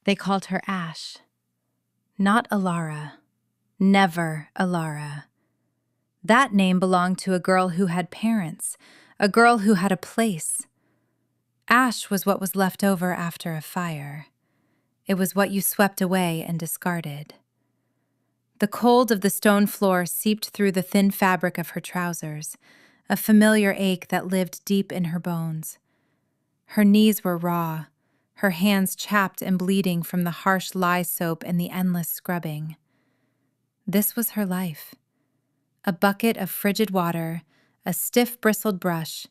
They called her Ash. Not Alara. Never Alara. That name belonged to a girl who had parents, a girl who had a place. Ash was what was left over after a fire. It was what you swept away and discarded. The cold of the stone floor seeped through the thin fabric of her trousers, a familiar ache that lived deep in her bones. Her knees were raw, her hands chapped and bleeding from the harsh lye soap and the endless scrubbing. This was her life. A bucket of frigid water, a stiff bristled brush,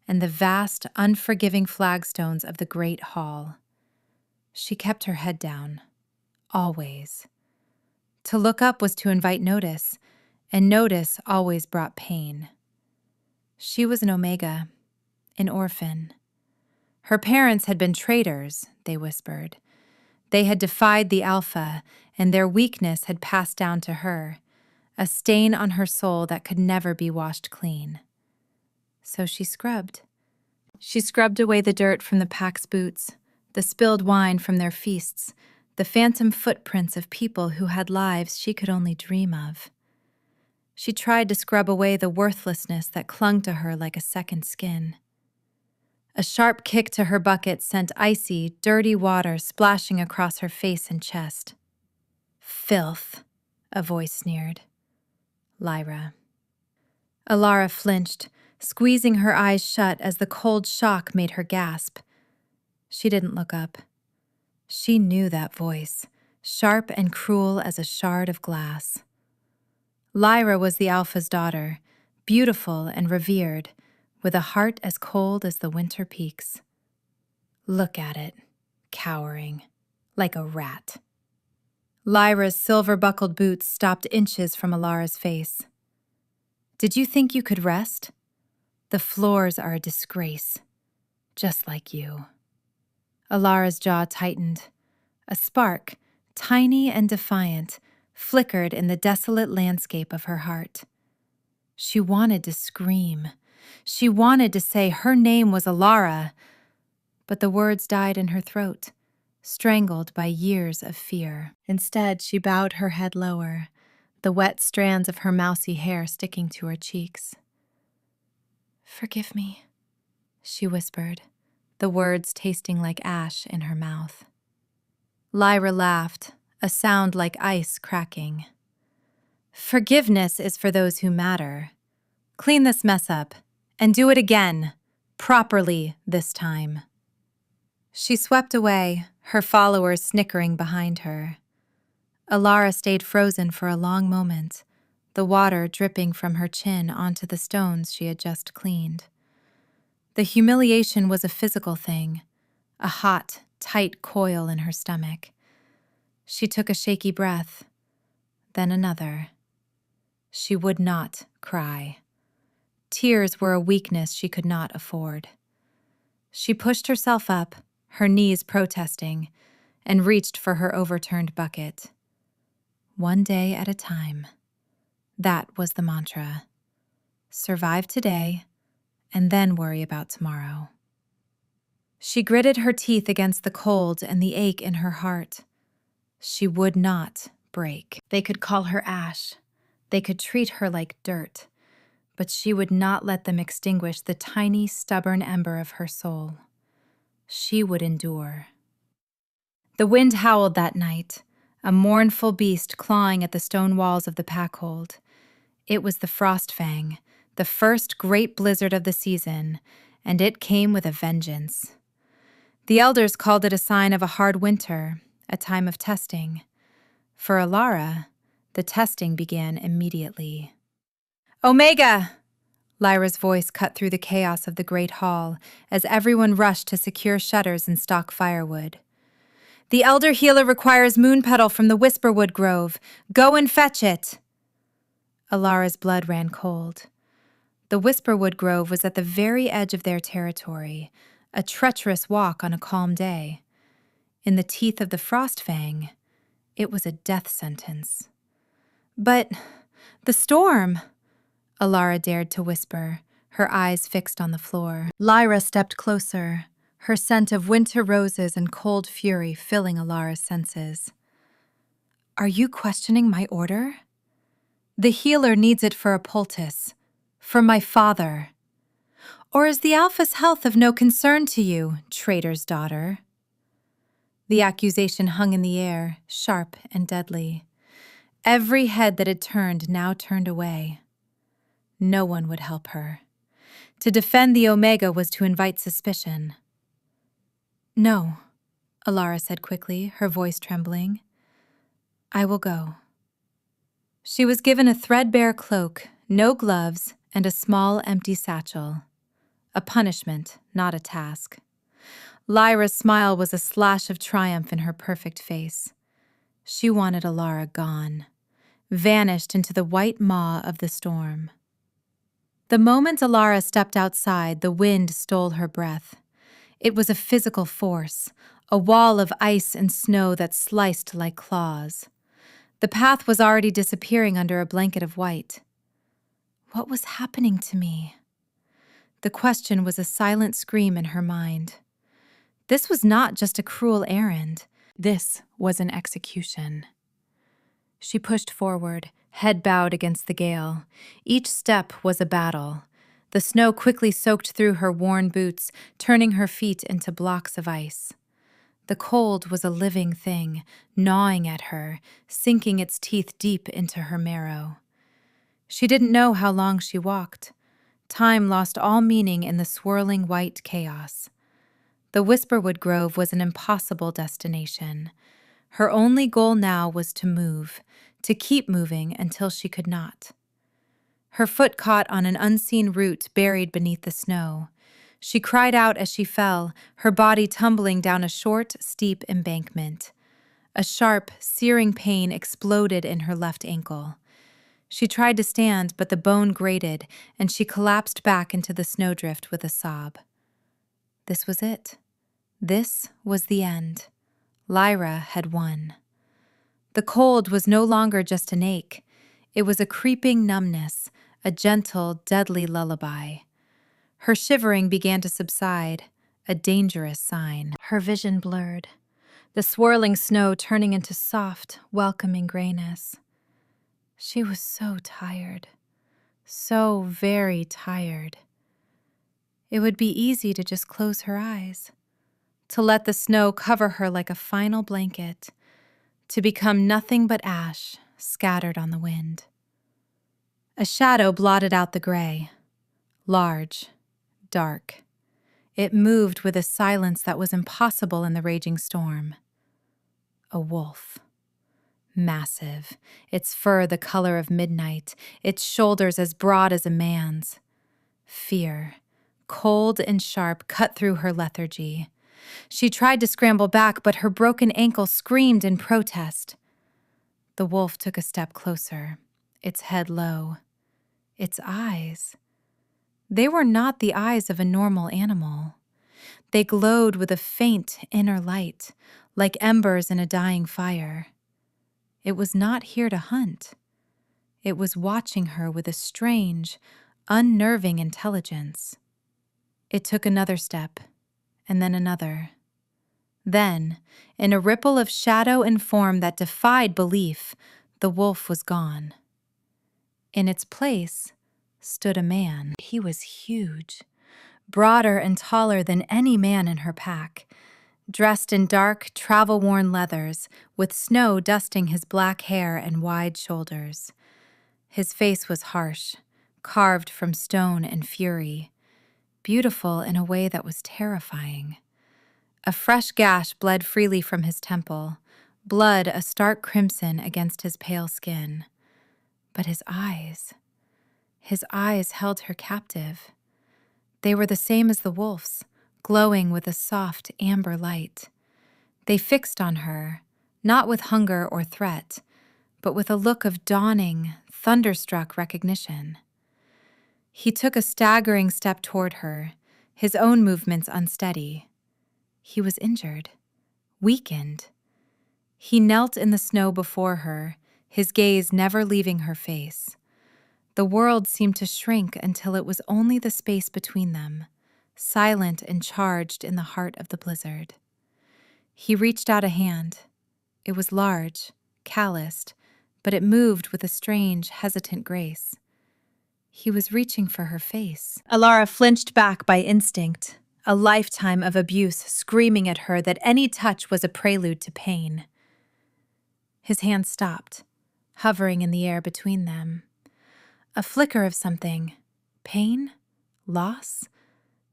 and the vast, unforgiving flagstones of the great hall. She kept her head down, always. To look up was to invite notice, and notice always brought pain. She was an Omega, an orphan. Her parents had been traitors, they whispered. They had defied the Alpha, and their weakness had passed down to her, a stain on her soul that could never be washed clean. So she scrubbed. She scrubbed away the dirt from the pack's boots, the spilled wine from their feasts, the phantom footprints of people who had lives she could only dream of. She tried to scrub away the worthlessness that clung to her like a second skin. A sharp kick to her bucket sent icy, dirty water splashing across her face and chest. "Filth," a voice sneered. Lyra. Alara flinched, squeezing her eyes shut as the cold shock made her gasp. She didn't look up. She knew that voice, sharp and cruel as a shard of glass. Lyra was the Alpha's daughter, beautiful and revered, with a heart as cold as the winter peaks. Look at it, cowering, like a rat. Lyra's silver-buckled boots stopped inches from Alara's face. "Did you think you could rest? The floors are a disgrace, just like you." Alara's jaw tightened. A spark, tiny and defiant, flickered in the desolate landscape of her heart. She wanted to scream. She wanted to say her name was Alara, but the words died in her throat, strangled by years of fear. Instead, she bowed her head lower, the wet strands of her mousy hair sticking to her cheeks. "Forgive me," she whispered, the words tasting like ash in her mouth. Lyra laughed, a sound like ice cracking. "Forgiveness is for those who matter. Clean this mess up, and do it again, properly this time." She swept away, her followers snickering behind her. Alara stayed frozen for a long moment, the water dripping from her chin onto the stones she had just cleaned. The humiliation was a physical thing, a hot, tight coil in her stomach. She took a shaky breath, then another. She would not cry. Tears were a weakness she could not afford. She pushed herself up, her knees protesting, and reached for her overturned bucket. One day at a time. That was the mantra. Survive today, and then worry about tomorrow. She gritted her teeth against the cold and the ache in her heart. She would not break. They could call her ash. They could treat her like dirt. But she would not let them extinguish the tiny, stubborn ember of her soul. She would endure. The wind howled that night, a mournful beast clawing at the stone walls of the packhold. It was the frost fang, the first great blizzard of the season, and it came with a vengeance. The elders called it a sign of a hard winter, a time of testing. For Alara, the testing began immediately. "Omega!" Lyra's voice cut through the chaos of the great hall as everyone rushed to secure shutters and stock firewood. "The elder healer requires moon petal from the Whisperwood Grove. Go and fetch it!" Alara's blood ran cold. The Whisperwood Grove was at the very edge of their territory, a treacherous walk on a calm day. In the teeth of the frost fang, it was a death sentence. "But the storm," Alara dared to whisper, her eyes fixed on the floor. Lyra stepped closer, her scent of winter roses and cold fury filling Alara's senses. "Are you questioning my order? The healer needs it for a poultice, for my father. Or is the Alpha's health of no concern to you, traitor's daughter?" The accusation hung in the air, sharp and deadly. Every head that had turned now turned away. No one would help her. To defend the Omega was to invite suspicion. "No," Alara said quickly, her voice trembling. "I will go." She was given a threadbare cloak, no gloves, and a small empty satchel. A punishment, not a task. Lyra's smile was a slash of triumph in her perfect face. She wanted Alara gone, vanished into the white maw of the storm. The moment Alara stepped outside, the wind stole her breath. It was a physical force, a wall of ice and snow that sliced like claws. The path was already disappearing under a blanket of white. What was happening to me? The question was a silent scream in her mind. This was not just a cruel errand. This was an execution. She pushed forward, head bowed against the gale. Each step was a battle. The snow quickly soaked through her worn boots, turning her feet into blocks of ice. The cold was a living thing, gnawing at her, sinking its teeth deep into her marrow. She didn't know how long she walked. Time lost all meaning in the swirling white chaos. The Whisperwood Grove was an impossible destination. Her only goal now was to move, to keep moving until she could not. Her foot caught on an unseen root buried beneath the snow. She cried out as she fell, her body tumbling down a short, steep embankment. A sharp, searing pain exploded in her left ankle. She tried to stand, but the bone grated, and she collapsed back into the snowdrift with a sob. This was it. This was the end. Lyra had won. The cold was no longer just an ache. It was a creeping numbness, a gentle, deadly lullaby. Her shivering began to subside, a dangerous sign. Her vision blurred, the swirling snow turning into soft, welcoming grayness. She was so tired, so very tired. It would be easy to just close her eyes, to let the snow cover her like a final blanket, to become nothing but ash scattered on the wind. A shadow blotted out the gray, large, dark. It moved with a silence that was impossible in the raging storm. A wolf. Massive, its fur the color of midnight, its shoulders as broad as a man's. Fear, cold and sharp, cut through her lethargy. She tried to scramble back, but her broken ankle screamed in protest. The wolf took a step closer, its head low. Its eyes. They were not the eyes of a normal animal. They glowed with a faint inner light, like embers in a dying fire. It was not here to hunt. It was watching her with a strange, unnerving intelligence. It took another step, and then another. Then, in a ripple of shadow and form that defied belief, the wolf was gone. In its place stood a man. He was huge, broader and taller than any man in her pack, dressed in dark, travel-worn leathers, with snow dusting his black hair and wide shoulders. His face was harsh, carved from stone and fury, beautiful in a way that was terrifying. A fresh gash bled freely from his temple, blood a stark crimson against his pale skin. But his eyes held her captive. They were the same as the wolf's, glowing with a soft amber light. They fixed on her, not with hunger or threat, but with a look of dawning, thunderstruck recognition. He took a staggering step toward her, his own movements unsteady. He was injured, weakened. He knelt in the snow before her, his gaze never leaving her face. The world seemed to shrink until it was only the space between them, silent and charged in the heart of the blizzard. He reached out a hand. It was large, calloused, but it moved with a strange, hesitant grace. He was reaching for her face. Alara flinched back by instinct, a lifetime of abuse screaming at her that any touch was a prelude to pain. His hand stopped, hovering in the air between them. A flicker of something, pain, loss,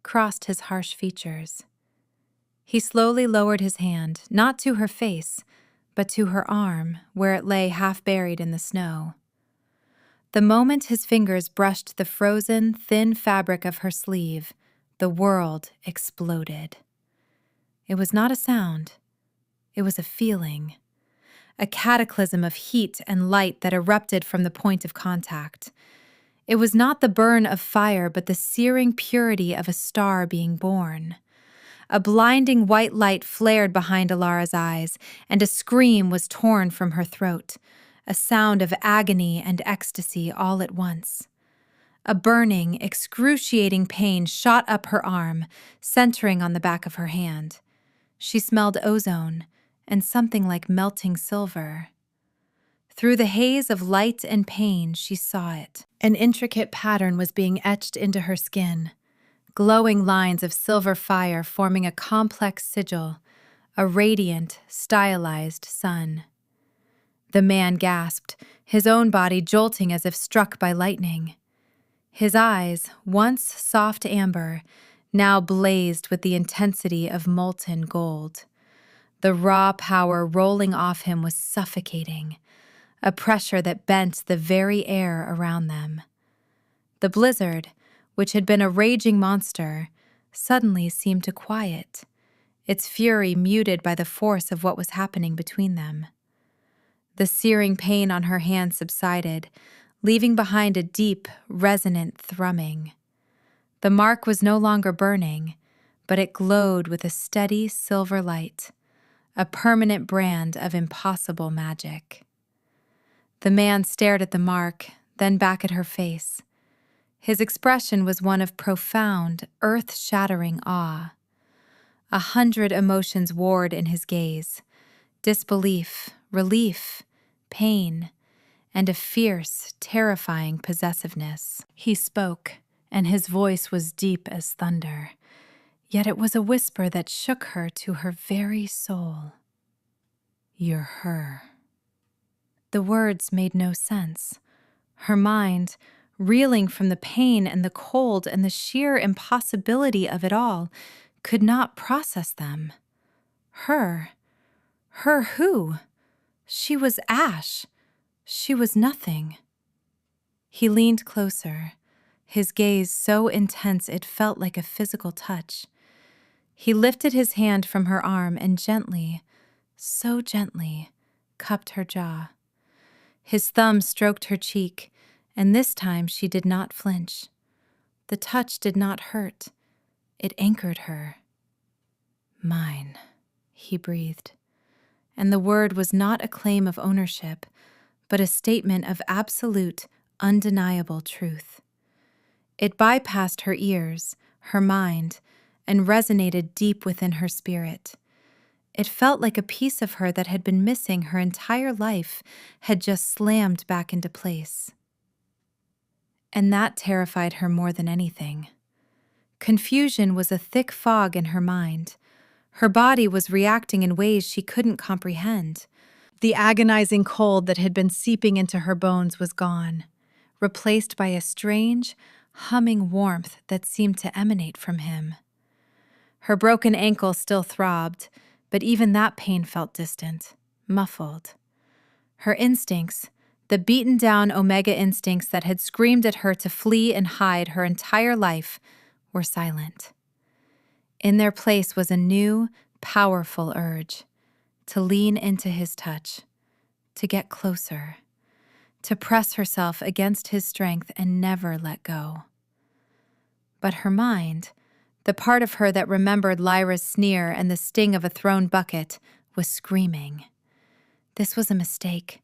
crossed his harsh features. He slowly lowered his hand, not to her face, but to her arm, where it lay half buried in the snow. The moment his fingers brushed the frozen, thin fabric of her sleeve, the world exploded. It was not a sound. It was a feeling. A cataclysm of heat and light that erupted from the point of contact. It was not the burn of fire, but the searing purity of a star being born. A blinding white light flared behind Alara's eyes, and a scream was torn from her throat, a sound of agony and ecstasy all at once. A burning, excruciating pain shot up her arm, centering on the back of her hand. She smelled ozone and something like melting silver. Through the haze of light and pain, she saw it. An intricate pattern was being etched into her skin, glowing lines of silver fire forming a complex sigil, a radiant, stylized sun. The man gasped, his own body jolting as if struck by lightning. His eyes, once soft amber, now blazed with the intensity of molten gold. The raw power rolling off him was suffocating, a pressure that bent the very air around them. The blizzard, which had been a raging monster, suddenly seemed to quiet, its fury muted by the force of what was happening between them. The searing pain on her hand subsided, leaving behind a deep, resonant thrumming. The mark was no longer burning, but it glowed with a steady silver light, a permanent brand of impossible magic. The man stared at the mark, then back at her face. His expression was one of profound, earth-shattering awe. 100 emotions warred in his gaze: disbelief, relief, pain, and a fierce, terrifying possessiveness. He spoke, and his voice was deep as thunder, yet it was a whisper that shook her to her very soul. "You're her." The words made no sense. Her mind, reeling from the pain and the cold and the sheer impossibility of it all, could not process them. Her? Her who? She was ash. She was nothing. He leaned closer, his gaze so intense it felt like a physical touch. He lifted his hand from her arm and gently, so gently, cupped her jaw. His thumb stroked her cheek, and this time she did not flinch. The touch did not hurt. It anchored her. "Mine," he breathed. And the word was not a claim of ownership, but a statement of absolute, undeniable truth. It bypassed her ears, her mind, and resonated deep within her spirit. It felt like a piece of her that had been missing her entire life had just slammed back into place. And that terrified her more than anything. Confusion was a thick fog in her mind. Her body was reacting in ways she couldn't comprehend. The agonizing cold that had been seeping into her bones was gone, replaced by a strange, humming warmth that seemed to emanate from him. Her broken ankle still throbbed, but even that pain felt distant, muffled. Her instincts, the beaten-down Omega instincts that had screamed at her to flee and hide her entire life, were silent. In their place was a new, powerful urge to lean into his touch, to get closer, to press herself against his strength and never let go. But her mind, the part of her that remembered Lyra's sneer and the sting of a thrown bucket, was screaming. This was a mistake,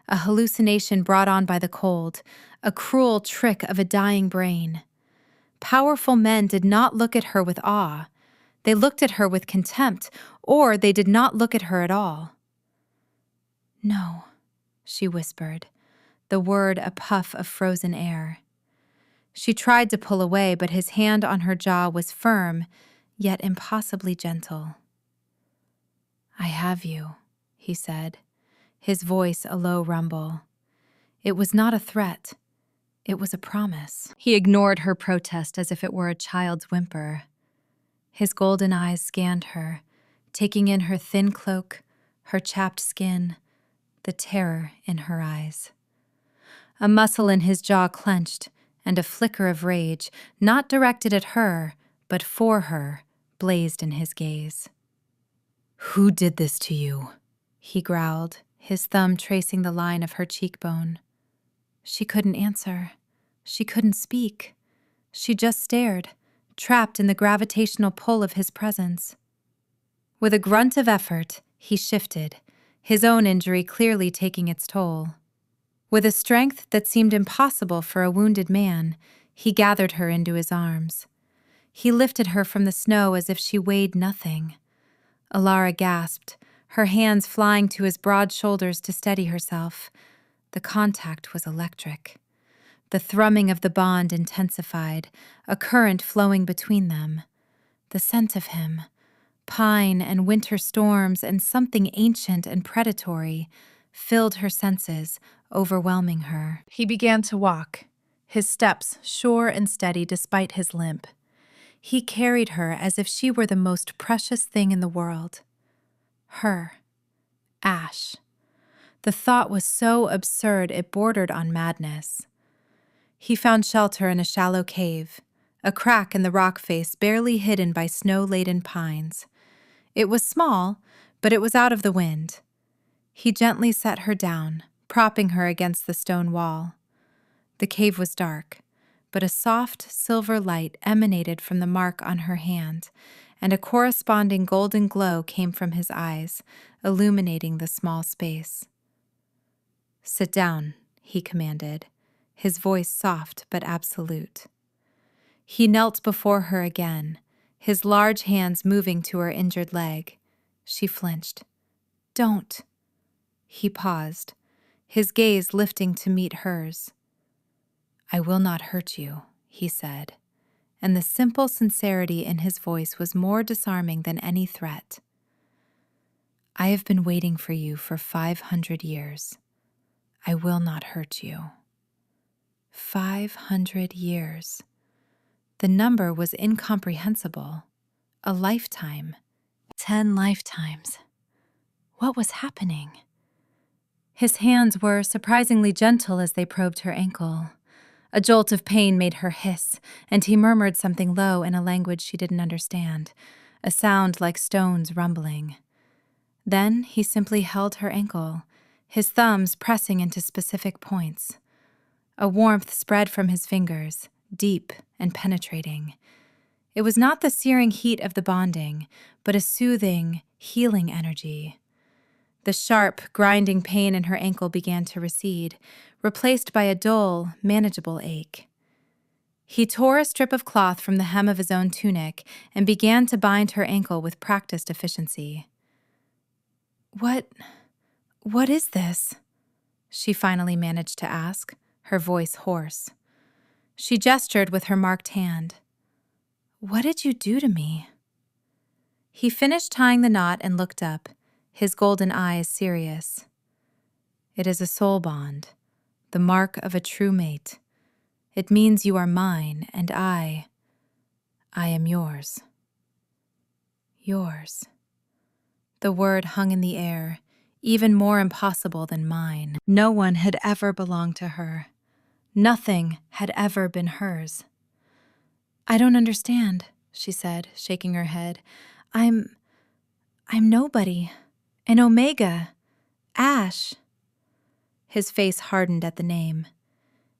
a hallucination brought on by the cold, a cruel trick of a dying brain. Powerful men did not look at her with awe. They looked at her with contempt, or they did not look at her at all. "No," she whispered, the word a puff of frozen air. She tried to pull away, but his hand on her jaw was firm, yet impossibly gentle. "I have you," he said, his voice a low rumble. It was not a threat. It was a promise. He ignored her protest as if it were a child's whimper. His golden eyes scanned her, taking in her thin cloak, her chapped skin, the terror in her eyes. A muscle in his jaw clenched, and a flicker of rage, not directed at her, but for her, blazed in his gaze. "Who did this to you?" he growled, his thumb tracing the line of her cheekbone. She couldn't answer. She couldn't speak. She just stared, trapped in the gravitational pull of his presence. With a grunt of effort, he shifted, his own injury clearly taking its toll. With a strength that seemed impossible for a wounded man, he gathered her into his arms. He lifted her from the snow as if she weighed nothing. Alara gasped, her hands flying to his broad shoulders to steady herself. The contact was electric. The thrumming of the bond intensified, a current flowing between them. The scent of him, pine and winter storms and something ancient and predatory, filled her senses, overwhelming her. He began to walk, his steps sure and steady despite his limp. He carried her as if she were the most precious thing in the world. Her. Ash. The thought was so absurd it bordered on madness. He found shelter in a shallow cave, a crack in the rock face barely hidden by snow-laden pines. It was small, but it was out of the wind. He gently set her down, propping her against the stone wall. The cave was dark, but a soft silver light emanated from the mark on her hand, and a corresponding golden glow came from his eyes, illuminating the small space. "Sit down," he commanded, his voice soft but absolute. He knelt before her again, his large hands moving to her injured leg. She flinched. "Don't." He paused, his gaze lifting to meet hers. "I will not hurt you," he said, and the simple sincerity in his voice was more disarming than any threat. "I have been waiting for you for 500 years. I will not hurt you." 500 years. The number was incomprehensible. A lifetime. 10 lifetimes. What was happening? His hands were surprisingly gentle as they probed her ankle. A jolt of pain made her hiss, and he murmured something low in a language she didn't understand, a sound like stones rumbling. Then he simply held her ankle, his thumbs pressing into specific points. A warmth spread from his fingers, deep and penetrating. It was not the searing heat of the bonding, but a soothing, healing energy. The sharp, grinding pain in her ankle began to recede, replaced by a dull, manageable ache. He tore a strip of cloth from the hem of his own tunic and began to bind her ankle with practiced efficiency. What is this?" she finally managed to ask, her voice hoarse. She gestured with her marked hand. "What did you do to me?" He finished tying the knot and looked up, his golden eyes serious. "It is a soul bond, the mark of a true mate. It means you are mine, and I am yours." Yours. The word hung in the air, even more impossible than mine. No one had ever belonged to her. Nothing had ever been hers. "I don't understand," she said, shaking her head. I'm nobody. An Omega. Ash." His face hardened at the name.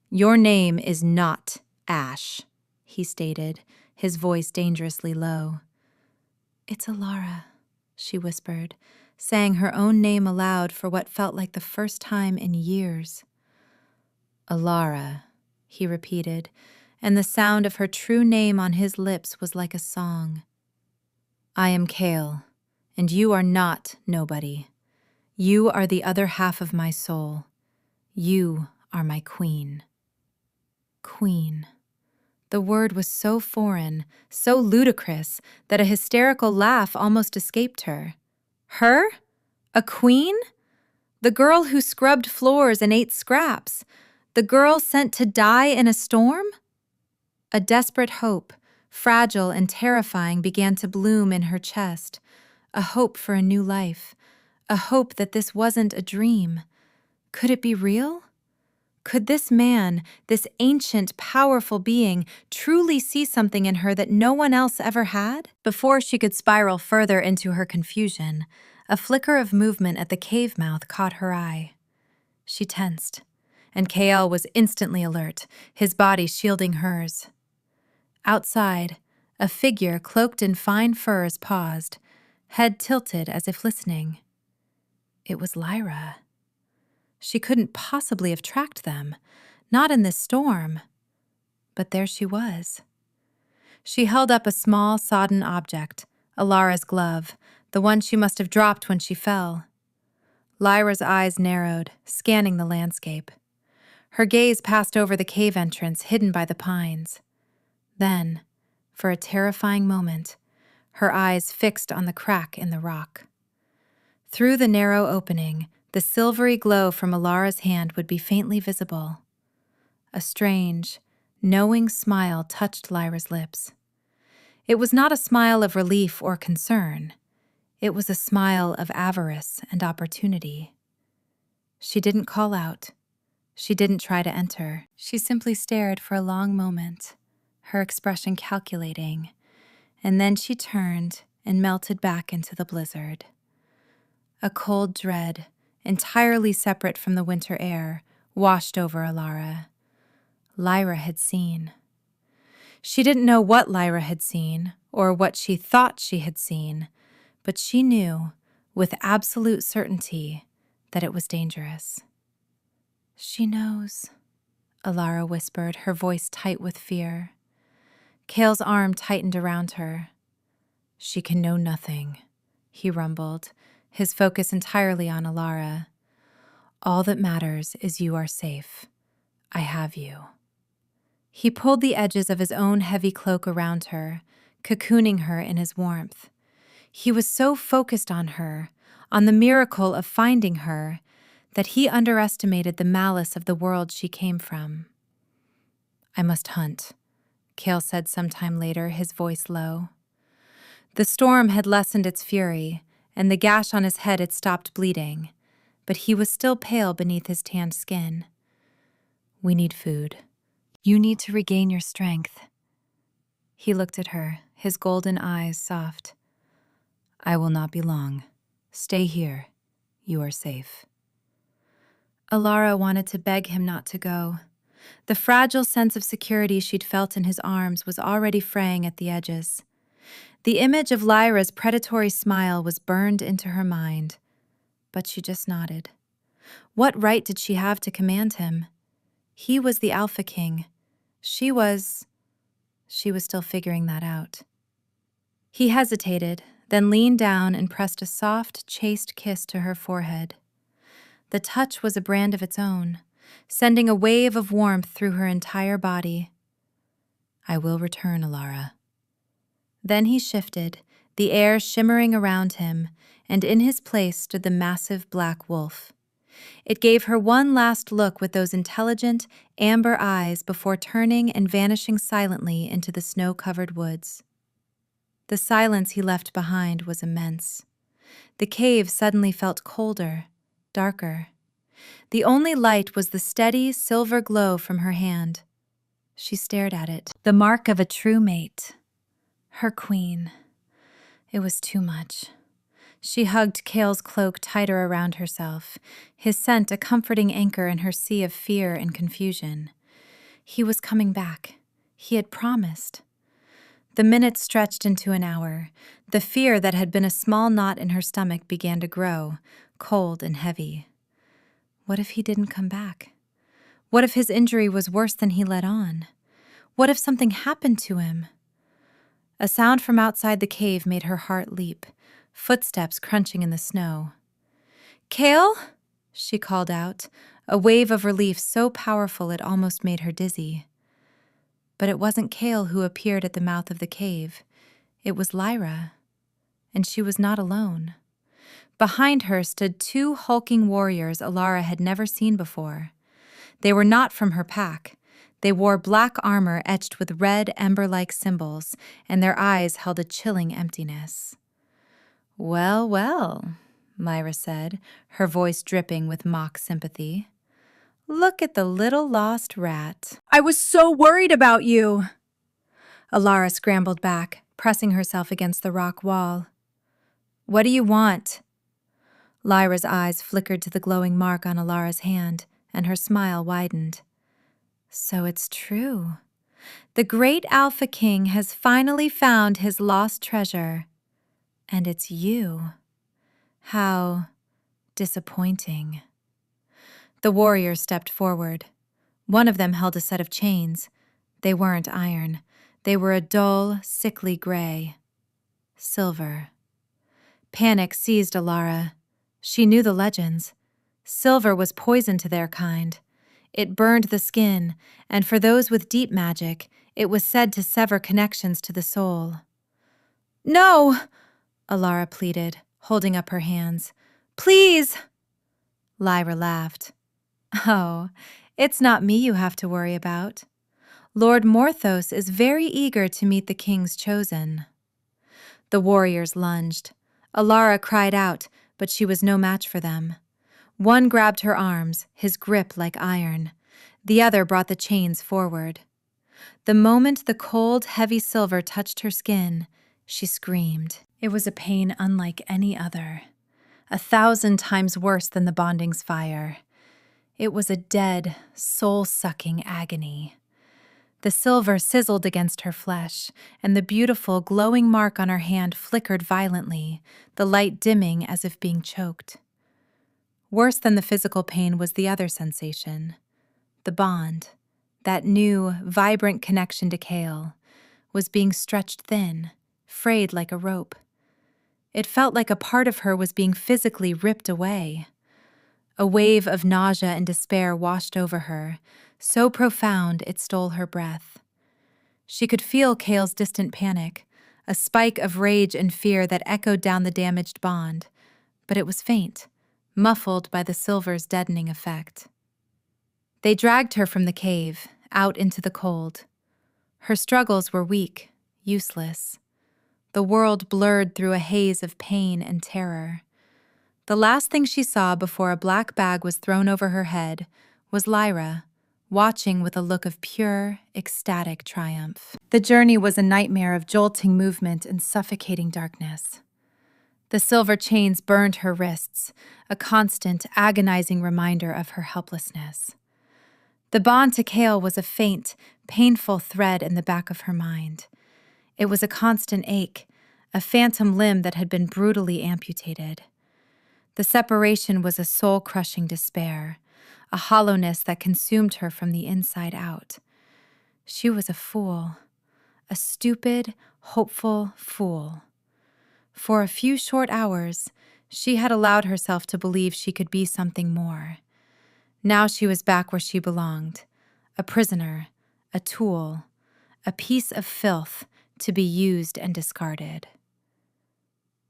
"Your name is not Ash," he stated, his voice dangerously low. "It's Alara," she whispered, saying her own name aloud for what felt like the first time in years. "Alara," he repeated, and the sound of her true name on his lips was like a song. I am Kale, and you are not nobody. You are the other half of my soul. You are my queen. Queen. The word was so foreign, so ludicrous, that a hysterical laugh almost escaped her. Her? A queen? The girl who scrubbed floors and ate scraps? The girl sent to die in a storm? A desperate hope, fragile and terrifying, began to bloom in her chest. A hope for a new life. A hope that this wasn't a dream. Could it be real? Could this man, this ancient, powerful being, truly see something in her that no one else ever had? Before she could spiral further into her confusion, a flicker of movement at the cave mouth caught her eye. She tensed, and Kael was instantly alert, his body shielding hers. Outside, a figure cloaked in fine furs paused, head tilted as if listening. It was Lyra. She couldn't possibly have tracked them, not in this storm. But there she was. She held up a small, sodden object, Alara's glove, the one she must have dropped when she fell. Lyra's eyes narrowed, scanning the landscape. Her gaze passed over the cave entrance hidden by the pines. Then, for a terrifying moment, her eyes fixed on the crack in the rock. Through the narrow opening, the silvery glow from Alara's hand would be faintly visible. A strange, knowing smile touched Lyra's lips. It was not a smile of relief or concern. It was a smile of avarice and opportunity. She didn't call out. She didn't try to enter. She simply stared for a long moment, her expression calculating, and then she turned and melted back into the blizzard. A cold dread, entirely separate from the winter air, washed over Alara. Lyra had seen. She didn't know what Lyra had seen, or what she thought she had seen, but she knew, with absolute certainty, that it was dangerous. She knows, Alara whispered, her voice tight with fear. Kale's arm tightened around her. She can know nothing, he rumbled, his focus entirely on Alara. All that matters is you are safe. I have you. He pulled the edges of his own heavy cloak around her, cocooning her in his warmth. He was so focused on her, on the miracle of finding her, that he underestimated the malice of the world she came from. I must hunt, Kale said sometime later, his voice low. The storm had lessened its fury, and the gash on his head had stopped bleeding, but he was still pale beneath his tanned skin. We need food. You need to regain your strength. He looked at her, his golden eyes soft. I will not be long. Stay here. You are safe. Alara wanted to beg him not to go. The fragile sense of security she'd felt in his arms was already fraying at the edges. The image of Lyra's predatory smile was burned into her mind, but she just nodded. What right did she have to command him? He was the Alpha King. She was still figuring that out. He hesitated, then leaned down and pressed a soft, chaste kiss to her forehead. The touch was a brand of its own, sending a wave of warmth through her entire body. I will return, Alara. Then he shifted, the air shimmering around him, and in his place stood the massive black wolf. It gave her one last look with those intelligent, amber eyes before turning and vanishing silently into the snow-covered woods. The silence he left behind was immense. The cave suddenly felt colder, darker. The only light was the steady, silver glow from her hand. She stared at it, the mark of a true mate. Her queen. It was too much. She hugged Kale's cloak tighter around herself, his scent a comforting anchor in her sea of fear and confusion. He was coming back. He had promised. The minutes stretched into an hour. The fear that had been a small knot in her stomach began to grow, cold and heavy. What if he didn't come back? What if his injury was worse than he let on? What if something happened to him? A sound from outside the cave made her heart leap, footsteps crunching in the snow. "Kale?" she called out, a wave of relief so powerful it almost made her dizzy. But it wasn't Kale who appeared at the mouth of the cave. It was Lyra, and she was not alone. Behind her stood two hulking warriors Alara had never seen before. They were not from her pack. They wore black armor etched with red ember-like symbols, and their eyes held a chilling emptiness. "Well, well," Lyra said, her voice dripping with mock sympathy. "Look at the little lost rat." "I was so worried about you!" Alara scrambled back, pressing herself against the rock wall. "What do you want?" Lyra's eyes flickered to the glowing mark on Alara's hand, and her smile widened. "So it's true. The great Alpha King has finally found his lost treasure. And it's you. How disappointing." The warriors stepped forward. One of them held a set of chains. They weren't iron. They were a dull, sickly gray. Silver. Panic seized Alara. She knew the legends. Silver was poison to their kind. It burned the skin, and for those with deep magic, it was said to sever connections to the soul. "No!" Alara pleaded, holding up her hands. "Please!" Lyra laughed. "Oh, it's not me you have to worry about. Lord Morthos is very eager to meet the king's chosen." The warriors lunged. Alara cried out, but she was no match for them. One grabbed her arms, his grip like iron. The other brought the chains forward. The moment the cold, heavy silver touched her skin, she screamed. It was a pain unlike any other, 1,000 times worse than the bonding's fire. It was a dead, soul-sucking agony. The silver sizzled against her flesh, and the beautiful, glowing mark on her hand flickered violently, the light dimming as if being choked. Worse than the physical pain was the other sensation. The bond, that new, vibrant connection to Kale, was being stretched thin, frayed like a rope. It felt like a part of her was being physically ripped away. A wave of nausea and despair washed over her, so profound it stole her breath. She could feel Kale's distant panic, a spike of rage and fear that echoed down the damaged bond, but it was faint, muffled by the silver's deadening effect. They dragged her from the cave, out into the cold. Her struggles were weak, useless. The world blurred through a haze of pain and terror. The last thing she saw before a black bag was thrown over her head was Lyra, watching with a look of pure, ecstatic triumph. The journey was a nightmare of jolting movement and suffocating darkness. The silver chains burned her wrists, a constant, agonizing reminder of her helplessness. The bond to Kale was a faint, painful thread in the back of her mind. It was a constant ache, a phantom limb that had been brutally amputated. The separation was a soul-crushing despair, a hollowness that consumed her from the inside out. She was a fool, a stupid, hopeful fool. For a few short hours, she had allowed herself to believe she could be something more. Now she was back where she belonged, a prisoner, a tool, a piece of filth to be used and discarded.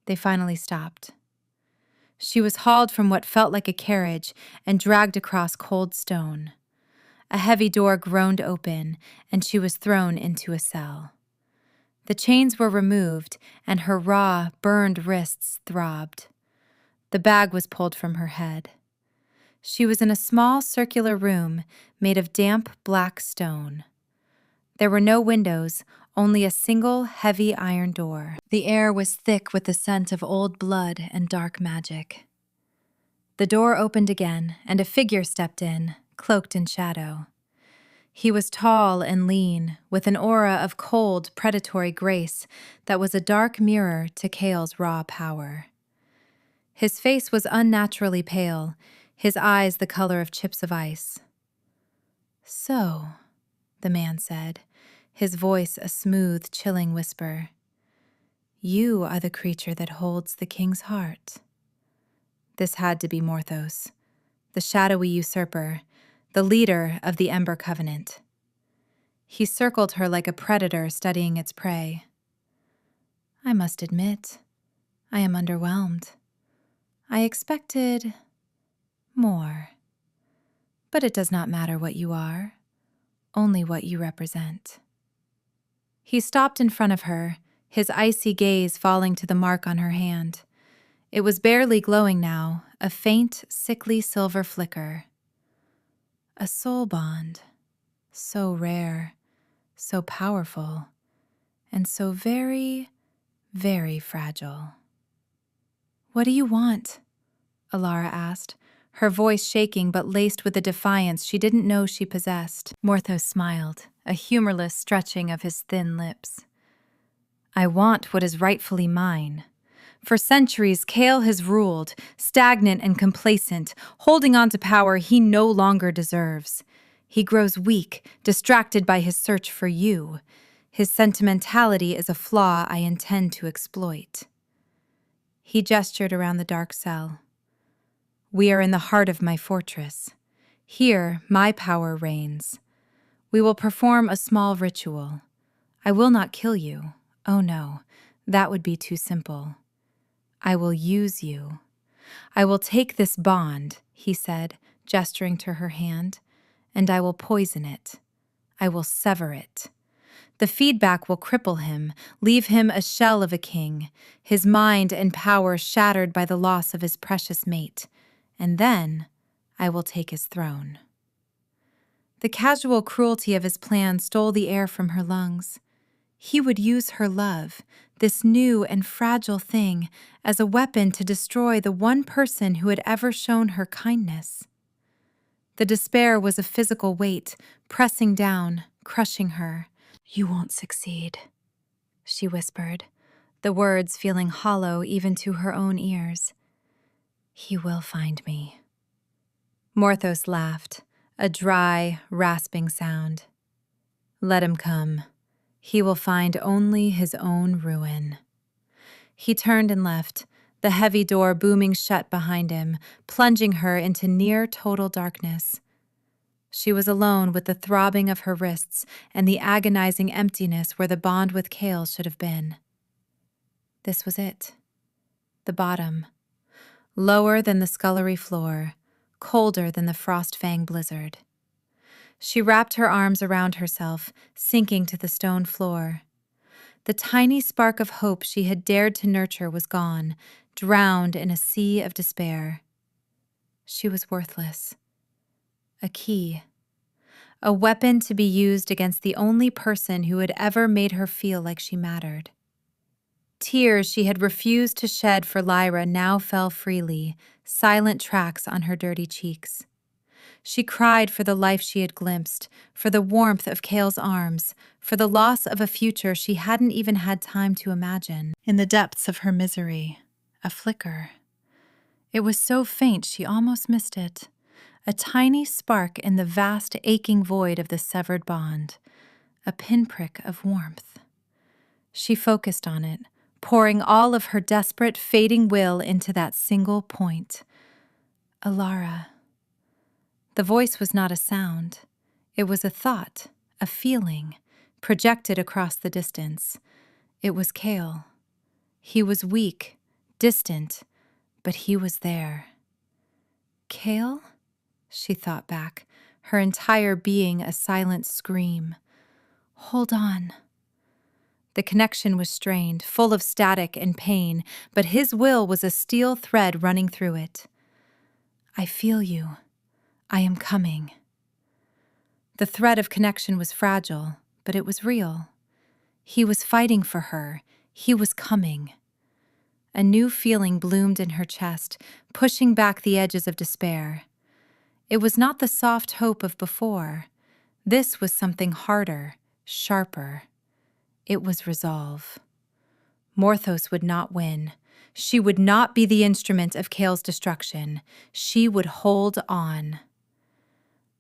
They finally stopped. She was hauled from what felt like a carriage and dragged across cold stone. A heavy door groaned open, and she was thrown into a cell. The chains were removed, and her raw, burned wrists throbbed. The bag was pulled from her head. She was in a small circular room made of damp black stone. There were no windows, only a single heavy iron door. The air was thick with the scent of old blood and dark magic. The door opened again, and a figure stepped in, cloaked in shadow. He was tall and lean, with an aura of cold, predatory grace that was a dark mirror to Kale's raw power. His face was unnaturally pale, his eyes the color of chips of ice. "So," the man said, his voice a smooth, chilling whisper. You are the creature that holds the king's heart. This had to be Morthos, the shadowy usurper, the leader of the Ember Covenant. He circled her like a predator studying its prey. I must admit, I am underwhelmed. I expected more. But it does not matter what you are, only what you represent. He stopped in front of her, his icy gaze falling to the mark on her hand. It was barely glowing now, a faint, sickly silver flicker. A soul bond, so rare, so powerful, and so very, very fragile. What do you want? Alara asked, her voice shaking but laced with a defiance she didn't know she possessed. Morthos smiled, a humorless stretching of his thin lips. I want what is rightfully mine. For centuries, Kale has ruled, stagnant and complacent, holding on to power he no longer deserves. He grows weak, distracted by his search for you. His sentimentality is a flaw I intend to exploit. He gestured around the dark cell. We are in the heart of my fortress. Here, my power reigns. We will perform a small ritual. I will not kill you. Oh no, that would be too simple. I will use you. I will take this bond, he said, gesturing to her hand, and I will poison it. I will sever it. The feedback will cripple him, leave him a shell of a king, his mind and power shattered by the loss of his precious mate. And then I will take his throne. The casual cruelty of his plan stole the air from her lungs. He would use her love, this new and fragile thing, as a weapon to destroy the one person who had ever shown her kindness. The despair was a physical weight, pressing down, crushing her. You won't succeed, she whispered, the words feeling hollow even to her own ears. He will find me. Morthos laughed, a dry, rasping sound. Let him come. He will find only his own ruin. He turned and left, the heavy door booming shut behind him, plunging her into near total darkness. She was alone with the throbbing of her wrists and the agonizing emptiness where the bond with Kale should have been. This was it. The bottom. Lower than the scullery floor, colder than the frost-fang blizzard. She wrapped her arms around herself, sinking to the stone floor. The tiny spark of hope she had dared to nurture was gone, drowned in a sea of despair. She was worthless. A key. A weapon to be used against the only person who had ever made her feel like she mattered. Tears she had refused to shed for Lyra now fell freely, silent tracks on her dirty cheeks. She cried for the life she had glimpsed, for the warmth of Kale's arms, for the loss of a future she hadn't even had time to imagine. In the depths of her misery, a flicker. It was so faint she almost missed it. A tiny spark in the vast, aching void of the severed bond. A pinprick of warmth. She focused on it, pouring all of her desperate, fading will into that single point. Alara. The voice was not a sound. It was a thought, a feeling, projected across the distance. It was Kale. He was weak, distant, but he was there. Kale? She thought back, her entire being a silent scream. Hold on. The connection was strained, full of static and pain, but his will was a steel thread running through it. I feel you. I am coming. The thread of connection was fragile, but it was real. He was fighting for her. He was coming. A new feeling bloomed in her chest, pushing back the edges of despair. It was not the soft hope of before. This was something harder, sharper. It was resolve. Morthos would not win. She would not be the instrument of Kale's destruction. She would hold on.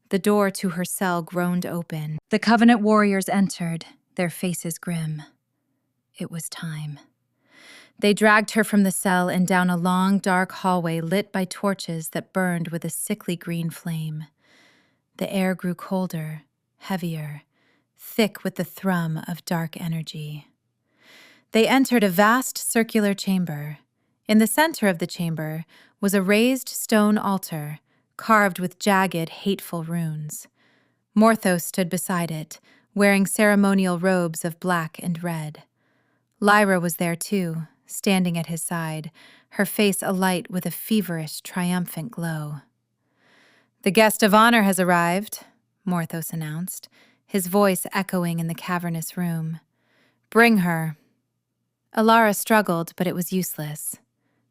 The door to her cell groaned open. The Covenant warriors entered, their faces grim. It was time. They dragged her from the cell and down a long, dark hallway lit by torches that burned with a sickly green flame. The air grew colder, heavier, thick with the thrum of dark energy. They entered a vast circular chamber. In the center of the chamber was a raised stone altar, carved with jagged, hateful runes. Morthos stood beside it, wearing ceremonial robes of black and red. Lyra was there too, standing at his side, her face alight with a feverish, triumphant glow. "The guest of honor has arrived," Morthos announced, his voice echoing in the cavernous room. "Bring her." Alara struggled, but it was useless.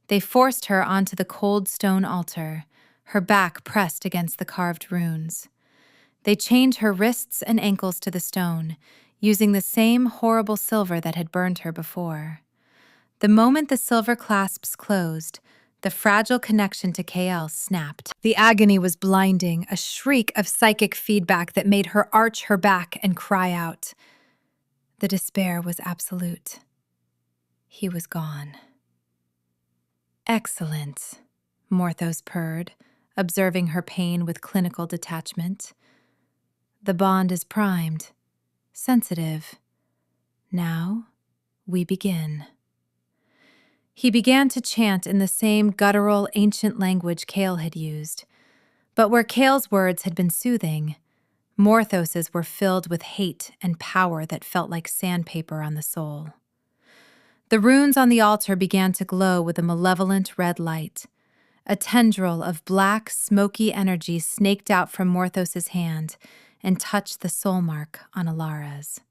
They forced her onto the cold stone altar, her back pressed against the carved runes. They chained her wrists and ankles to the stone, using the same horrible silver that had burned her before. The moment the silver clasps closed, the fragile connection to KL snapped. The agony was blinding, a shriek of psychic feedback that made her arch her back and cry out. The despair was absolute. He was gone. "Excellent," Morthos purred, observing her pain with clinical detachment. "The bond is primed, sensitive. Now, we begin." He began to chant in the same guttural, ancient language Kale had used. But where Kale's words had been soothing, Morthos's were filled with hate and power that felt like sandpaper on the soul. The runes on the altar began to glow with a malevolent red light. A tendril of black, smoky energy snaked out from Morthos's hand and touched the soul mark on Alara's.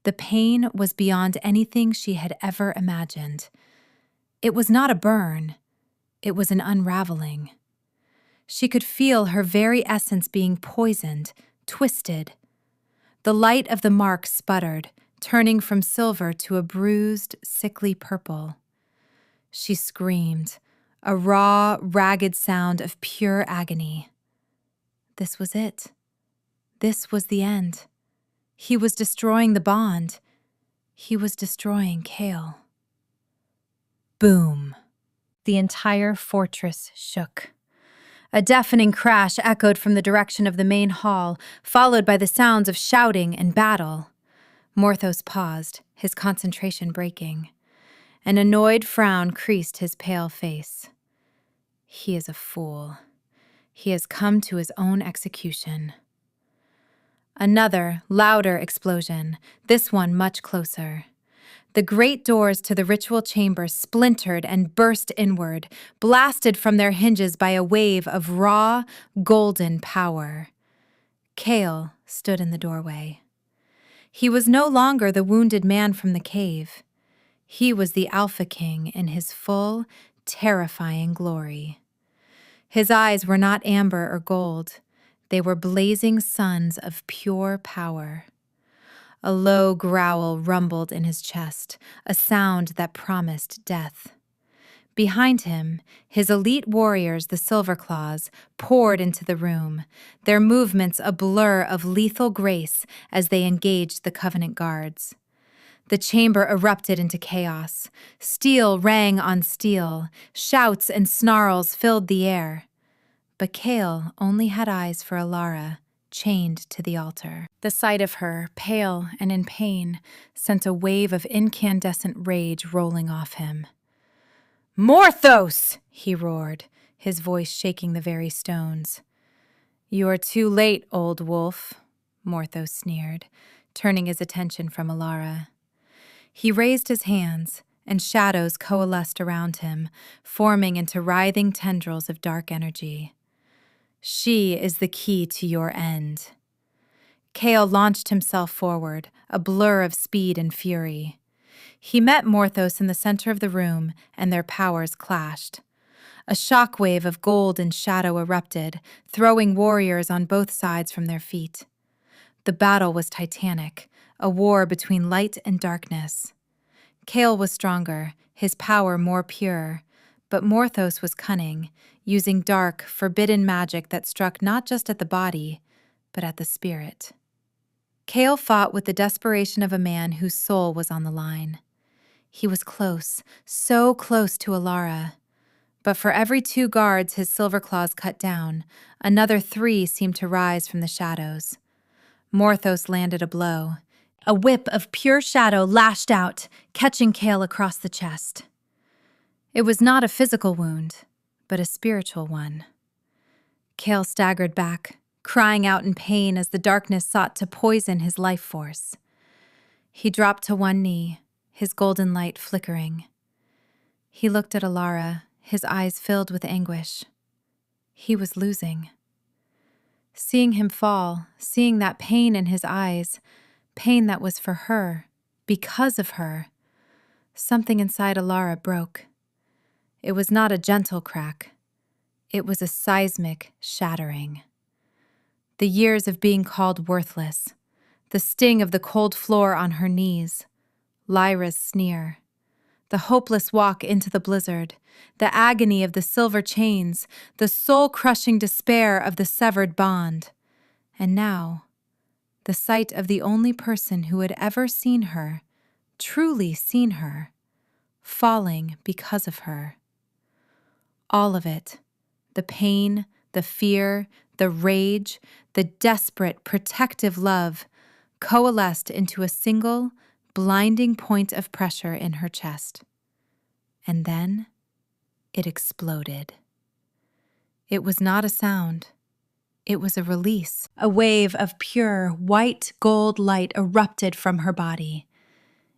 The pain was beyond anything she had ever imagined. It was not a burn. It was an unraveling. She could feel her very essence being poisoned, twisted. The light of the mark sputtered, turning from silver to a bruised, sickly purple. She screamed, a raw, ragged sound of pure agony. This was it. This was the end. He was destroying the bond. He was destroying Kale. Boom. The entire fortress shook. A deafening crash echoed from the direction of the main hall, followed by the sounds of shouting and battle. Morthos paused, his concentration breaking. An annoyed frown creased his pale face. He is a fool. He has come to his own execution. Another, louder explosion, this one much closer. The great doors to the ritual chamber splintered and burst inward, blasted from their hinges by a wave of raw, golden power. Kale stood in the doorway. He was no longer the wounded man from the cave. He was the Alpha King in his full, terrifying glory. His eyes were not amber or gold. They were blazing suns of pure power. A low growl rumbled in his chest, a sound that promised death. Behind him, his elite warriors, the Silverclaws, poured into the room, their movements a blur of lethal grace as they engaged the Covenant guards. The chamber erupted into chaos. Steel rang on steel. Shouts and snarls filled the air. But Kale only had eyes for Alara, chained to the altar. The sight of her, pale and in pain, sent a wave of incandescent rage rolling off him. "Morthos!" he roared, his voice shaking the very stones. "You are too late, old wolf," Morthos sneered, turning his attention from Alara. He raised his hands, and shadows coalesced around him, forming into writhing tendrils of dark energy. "She is the key to your end." Kale launched himself forward, a blur of speed and fury. He met Morthos in the center of the room, and their powers clashed. A shockwave of gold and shadow erupted, throwing warriors on both sides from their feet. The battle was titanic, a war between light and darkness. Kale was stronger, his power more pure, but Morthos was cunning, using dark, forbidden magic that struck not just at the body, but at the spirit. Kale fought with the desperation of a man whose soul was on the line. He was close, so close to Alara. But for every 2 guards his silver claws cut down, another 3 seemed to rise from the shadows. Morthos landed a blow. A whip of pure shadow lashed out, catching Kale across the chest. It was not a physical wound, but a spiritual one. Kale staggered back, crying out in pain as the darkness sought to poison his life force. He dropped to one knee, his golden light flickering. He looked at Alara, his eyes filled with anguish. He was losing. Seeing him fall, seeing that pain in his eyes, pain that was for her, because of her, something inside Alara broke. It was not a gentle crack. It was a seismic shattering. The years of being called worthless, the sting of the cold floor on her knees, Lyra's sneer, the hopeless walk into the blizzard, the agony of the silver chains, the soul-crushing despair of the severed bond. And now, the sight of the only person who had ever seen her, truly seen her, falling because of her. All of it, the pain, the fear, the rage, the desperate, protective love, coalesced into a single, blinding point of pressure in her chest. And then it exploded. It was not a sound. It was a release. A wave of pure, white gold light erupted from her body.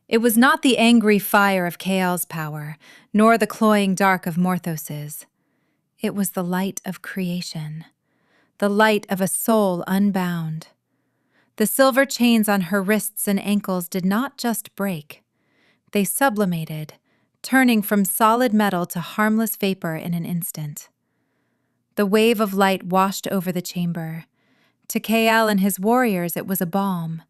It was not the angry fire of Kale's power, nor the cloying dark of Morthos's. It was the light of creation, the light of a soul unbound. The silver chains on her wrists and ankles did not just break. They sublimated, turning from solid metal to harmless vapor in an instant. The wave of light washed over the chamber. To Kael and his warriors it was a balm,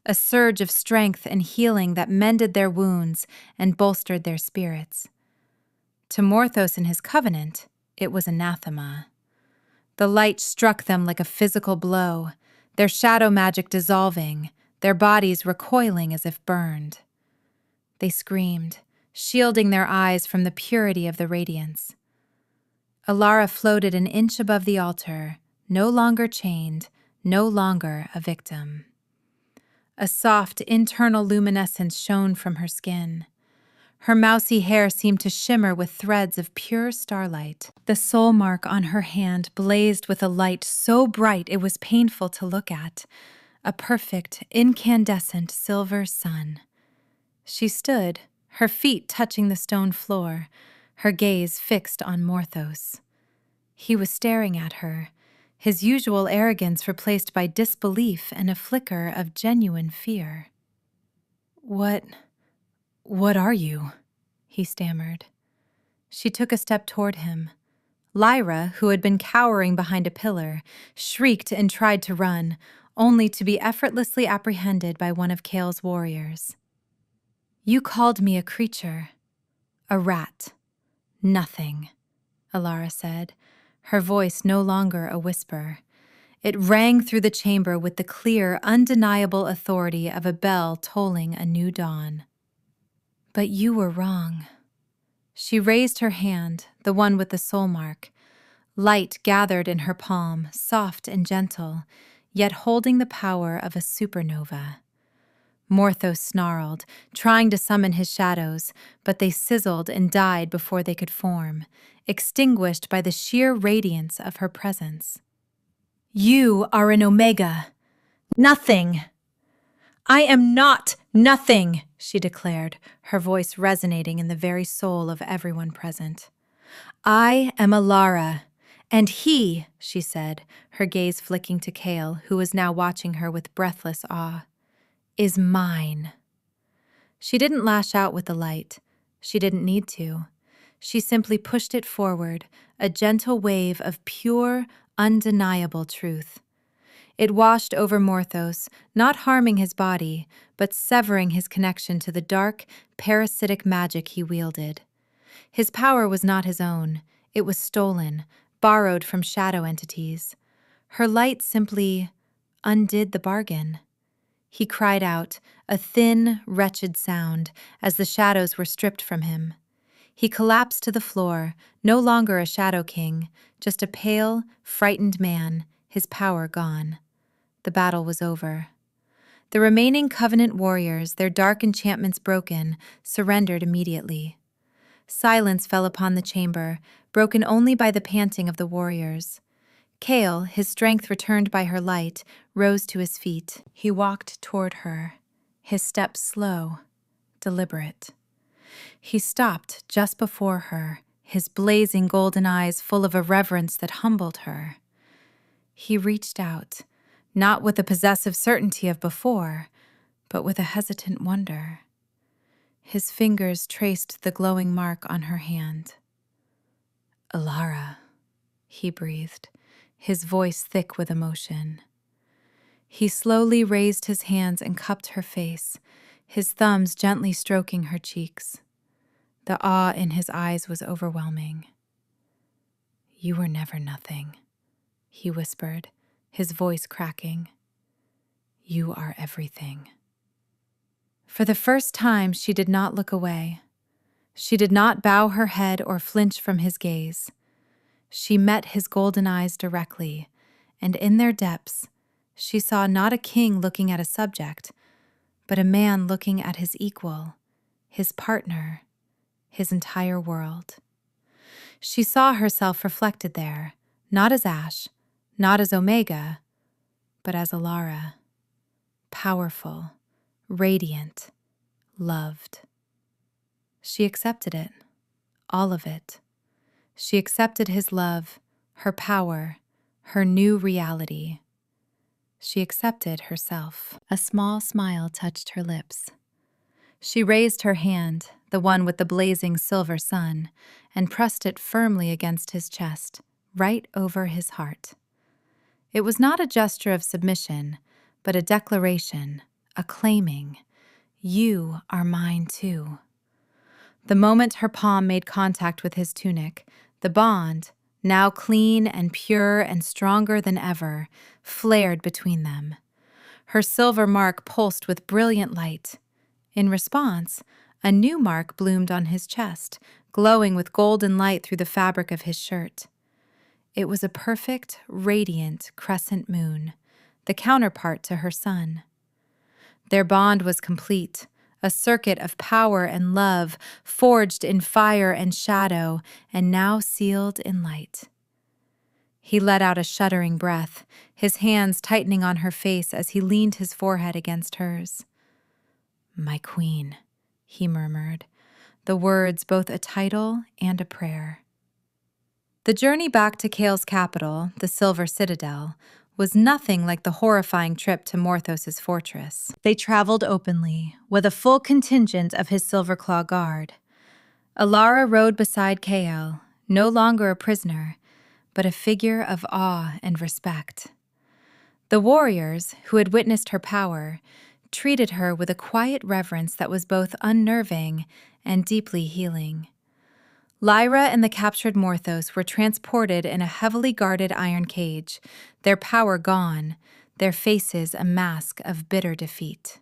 a surge of strength and healing that mended their wounds and bolstered their spirits. To Morthos and his covenant, it was anathema. The light struck them like a physical blow, their shadow magic dissolving, their bodies recoiling as if burned. They screamed, shielding their eyes from the purity of the radiance. Alara floated an inch above the altar, no longer chained, no longer a victim. A soft, internal luminescence shone from her skin. Her mousy hair seemed to shimmer with threads of pure starlight. The soul mark on her hand blazed with a light so bright it was painful to look at, a perfect, incandescent silver sun. She stood, her feet touching the stone floor, her gaze fixed on Morthos. He was staring at her, his usual arrogance replaced by disbelief and a flicker of genuine fear. What are you?" he stammered. She took a step toward him. Lyra, who had been cowering behind a pillar, shrieked and tried to run, only to be effortlessly apprehended by one of Kale's warriors. "You called me a creature, a rat, nothing," Alara said, her voice no longer a whisper. It rang through the chamber with the clear, undeniable authority of a bell tolling a new dawn. "But you were wrong." She raised her hand, the one with the soul mark. Light gathered in her palm, soft and gentle, yet holding the power of a supernova. Morthos snarled, trying to summon his shadows, but they sizzled and died before they could form, extinguished by the sheer radiance of her presence. "You are an Omega. Nothing." "I am not nothing," she declared, her voice resonating in the very soul of everyone present. "I am Alara, and he," she said, her gaze flicking to Kale, who was now watching her with breathless awe, "is mine." She didn't lash out with the light. She didn't need to. She simply pushed it forward, a gentle wave of pure, undeniable truth. It washed over Morthos, not harming his body, but severing his connection to the dark, parasitic magic he wielded. His power was not his own. It was stolen, borrowed from shadow entities. Her light simply undid the bargain. He cried out, a thin, wretched sound, as the shadows were stripped from him. He collapsed to the floor, no longer a shadow king, just a pale, frightened man, his power gone. The battle was over. The remaining Covenant warriors, their dark enchantments broken, surrendered immediately. Silence fell upon the chamber, broken only by the panting of the warriors. Kale, his strength returned by her light, rose to his feet. He walked toward her, his steps slow, deliberate. He stopped just before her, his blazing golden eyes full of a reverence that humbled her. He reached out, not with the possessive certainty of before, but with a hesitant wonder. His fingers traced the glowing mark on her hand. "Alara," he breathed, his voice thick with emotion. He slowly raised his hands and cupped her face, his thumbs gently stroking her cheeks. The awe in his eyes was overwhelming. "You were never nothing," he whispered, his voice cracking. "You are everything." For the first time, she did not look away. She did not bow her head or flinch from his gaze. She met his golden eyes directly, and in their depths, she saw not a king looking at a subject, but a man looking at his equal, his partner, his entire world. She saw herself reflected there, not as Ash, not as Omega, but as Alara, powerful, radiant, loved. She accepted it, all of it. She accepted his love, her power, her new reality. She accepted herself. A small smile touched her lips. She raised her hand, the one with the blazing silver sun, and pressed it firmly against his chest, right over his heart. It was not a gesture of submission, but a declaration, a claiming. You are mine too. The moment her palm made contact with his tunic, the bond, now clean and pure and stronger than ever, flared between them. Her silver mark pulsed with brilliant light. In response, a new mark bloomed on his chest, glowing with golden light through the fabric of his shirt. It was a perfect, radiant crescent moon, the counterpart to her sun. Their bond was complete, a circuit of power and love, forged in fire and shadow, and now sealed in light. He let out a shuddering breath, his hands tightening on her face as he leaned his forehead against hers. "My queen," he murmured, the words both a title and a prayer. The journey back to Kale's capital, the Silver Citadel, was nothing like the horrifying trip to Morthos's fortress. They traveled openly, with a full contingent of his Silverclaw guard. Alara rode beside Kale, no longer a prisoner, but a figure of awe and respect. The warriors, who had witnessed her power, treated her with a quiet reverence that was both unnerving and deeply healing. Lyra and the captured Morthos were transported in a heavily guarded iron cage, their power gone, their faces a mask of bitter defeat.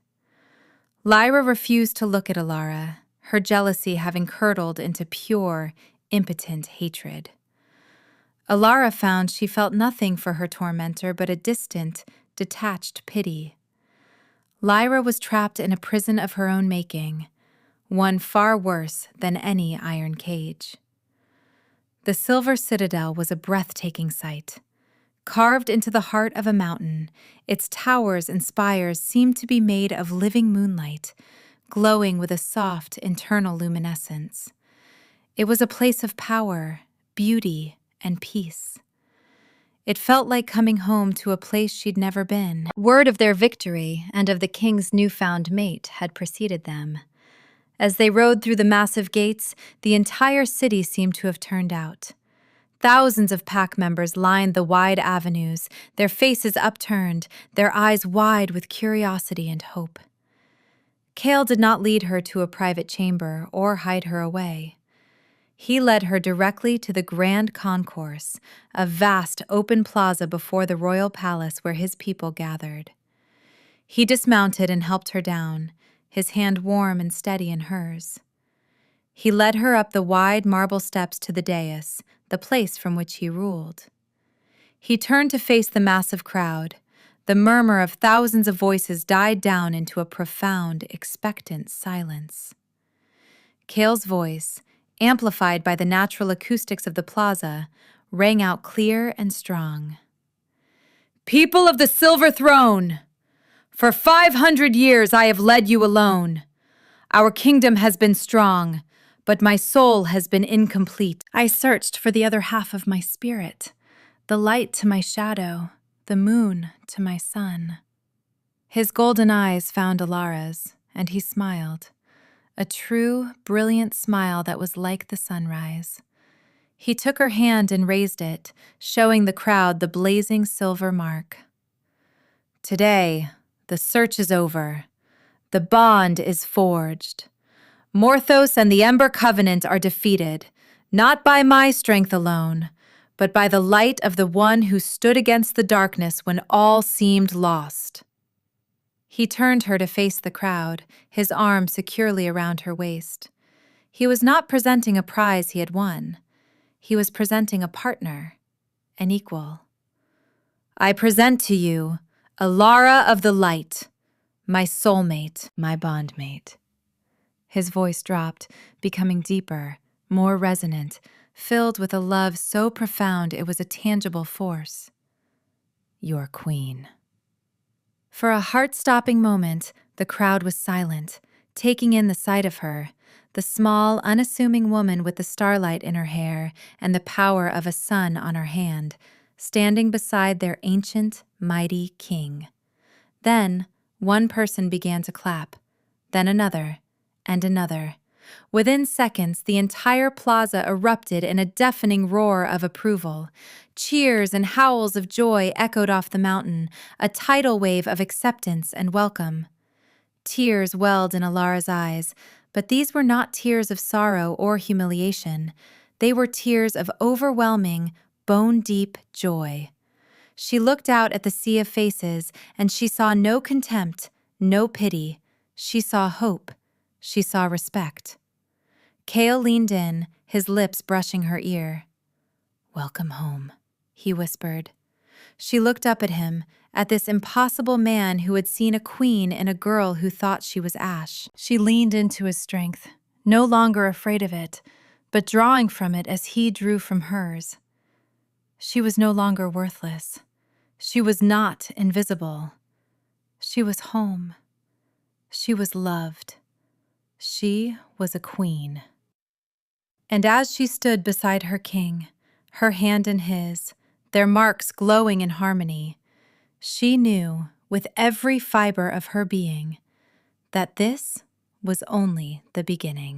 Lyra refused to look at Alara, her jealousy having curdled into pure, impotent hatred. Alara found she felt nothing for her tormentor but a distant, detached pity. Lyra was trapped in a prison of her own making, one far worse than any iron cage. The Silver Citadel was a breathtaking sight. Carved into the heart of a mountain, its towers and spires seemed to be made of living moonlight, glowing with a soft internal luminescence. It was a place of power, beauty, and peace. It felt like coming home to a place she'd never been. Word of their victory and of the king's newfound mate had preceded them. As they rode through the massive gates, the entire city seemed to have turned out. Thousands of pack members lined the wide avenues, their faces upturned, their eyes wide with curiosity and hope. Kale did not lead her to a private chamber or hide her away. He led her directly to the Grand Concourse, a vast open plaza before the royal palace where his people gathered. He dismounted and helped her down, his hand warm and steady in hers. He led her up the wide marble steps to the dais, the place from which he ruled. He turned to face the massive crowd. The murmur of thousands of voices died down into a profound, expectant silence. Cale's voice, amplified by the natural acoustics of the plaza, rang out clear and strong. "People of the Silver Throne! For 500 years I have led you alone. Our kingdom has been strong, but my soul has been incomplete. I searched for the other half of my spirit, the light to my shadow, the moon to my sun." His golden eyes found Alara's, and he smiled, a true, brilliant smile that was like the sunrise. He took her hand and raised it, showing the crowd the blazing silver mark. "Today, the search is over. The bond is forged. Morthos and the Ember Covenant are defeated, not by my strength alone, but by the light of the one who stood against the darkness when all seemed lost." He turned her to face the crowd, his arm securely around her waist. He was not presenting a prize he had won. He was presenting a partner, an equal. "I present to you Alara of the Light, my soulmate, my bondmate." His voice dropped, becoming deeper, more resonant, filled with a love so profound it was a tangible force. "Your queen." For a heart-stopping moment, the crowd was silent, taking in the sight of her, the small, unassuming woman with the starlight in her hair and the power of a sun on her hand, standing beside their ancient, mighty king. Then, one person began to clap, then another, and another. Within seconds, the entire plaza erupted in a deafening roar of approval. Cheers and howls of joy echoed off the mountain, a tidal wave of acceptance and welcome. Tears welled in Alara's eyes, but these were not tears of sorrow or humiliation. They were tears of overwhelming, bone-deep joy. She looked out at the sea of faces, and she saw no contempt, no pity. She saw hope. She saw respect. Cale leaned in, his lips brushing her ear. "Welcome home," he whispered. She looked up at him, at this impossible man who had seen a queen in a girl who thought she was ash. She leaned into his strength, no longer afraid of it, but drawing from it as he drew from hers. She was no longer worthless. She was not invisible. She was home. She was loved. She was a queen. And as she stood beside her king, her hand in his, their marks glowing in harmony, she knew, with every fiber of her being, that this was only the beginning.